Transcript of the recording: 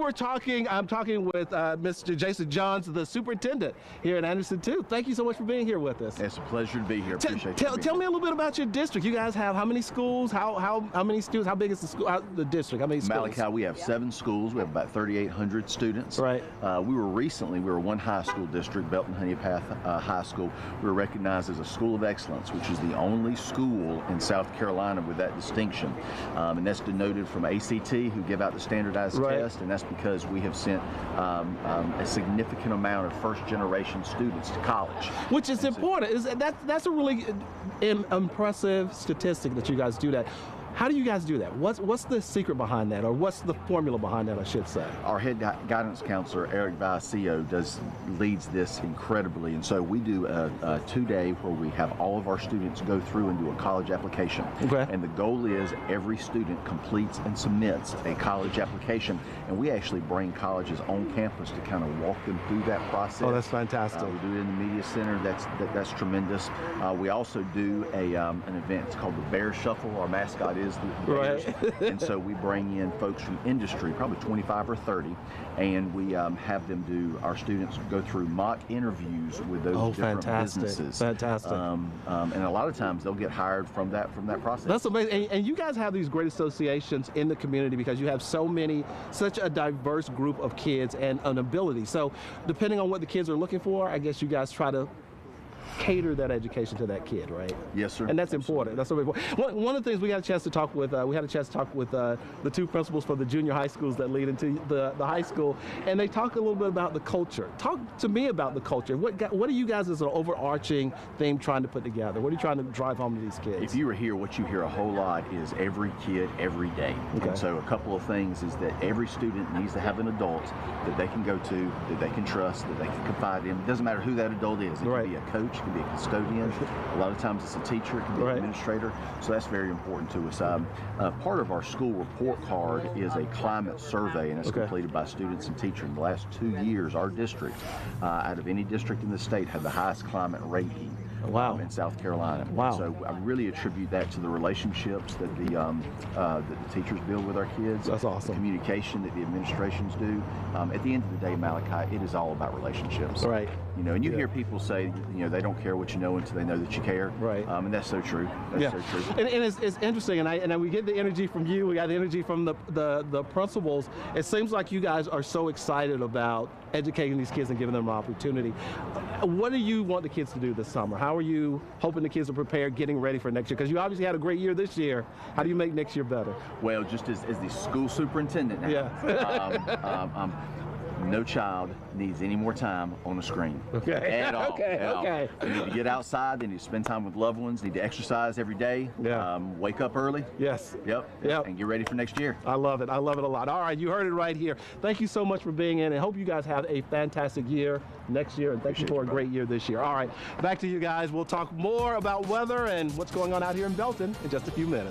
I'm talking with Mr. Jason Johns, the superintendent here at Anderson 2. Thank you so much for being here with us. It's a pleasure to be here. Appreciate it. Tell me a little bit about your district. You guys have how many schools? How many students? How big is the school? The district? How many schools? Malachi, we have 7 schools. We have about 3,800 students. Right. We were one high school district, Belton Honey Path High School. We were recognized as a school of excellence, which is the only school in South Carolina with that distinction. And that's denoted from ACT, who give out the standardized test, and that's because we have sent a significant amount of first-generation students to college. Which is important. That's a really impressive statistic that you guys do that. How do you guys do that? What's the secret behind that, or what's the formula behind that, I should say? Our head guidance counselor, Eric Vicio, leads this incredibly, and so we do a 2-day where we have all of our students go through and do a college application. Okay. And the goal is every student completes and submits a college application, and we actually bring colleges on campus to kind of walk them through that process. Oh, that's fantastic. We do it in the media center. That's tremendous. We also do an event. It's called the Bear Shuffle. Our mascot is the Bears. And so we bring in folks from industry, probably 25 or 30, and we have them our students go through mock interviews with those different businesses. Fantastic. And a lot of times they'll get hired from that process. That's amazing. And you guys have these great associations in the community because you have such a diverse group of kids and an ability. So depending on what the kids are looking for, I guess you guys try to cater that education to that kid, right? Yes, sir. And that's important. That's so important. One of the things we had a chance to talk with, the 2 principals for the junior high schools that lead into the high school, and they talk a little bit about the culture. Talk to me about the culture. What are you guys as an overarching theme trying to put together? What are you trying to drive home to these kids? If you were here, what you hear a whole lot is every kid, every day. Okay. And so a couple of things is that every student needs to have an adult that they can go to, that they can trust, that they can confide in. It doesn't matter who that adult is. It can be a coach, it can be a custodian. A lot of times it's a teacher, it can be an administrator. So that's very important to us. Part of our school report card is a climate survey, and it's completed by students and teachers. In the last 2 years, our district, out of any district in the state, had the highest climate rating. Wow. In South Carolina. Wow. So I really attribute that to the relationships that the teachers build with our kids. That's awesome. The communication that the administrations do. At the end of the day, Malachi, it is all about relationships. Right. You know, and you hear people say, they don't care what you know until they know that you care. Right. And that's so true. That's so true. And it's interesting, and we get the energy from you. We got the energy from the principals. It seems like you guys are so excited about educating these kids and giving them an opportunity. What do you want the kids to do this summer? How are you hoping the kids are prepared, getting ready for next year? Because you obviously had a great year this year. How do you make next year better? Well, just as the school superintendent now, no child needs any more time on the screen. Okay. At all. Okay. They need to get outside. They need to spend time with loved ones. Need to exercise every day. Yeah. Wake up early. Yes. Yep. And get ready for next year. I love it. I love it a lot. All right, you heard it right here. Thank you so much for being in, and hope you guys have a fantastic year next year, and thank you for a great year this year. All right, back to you guys. We'll talk more about weather and what's going on out here in Belton in just a few minutes.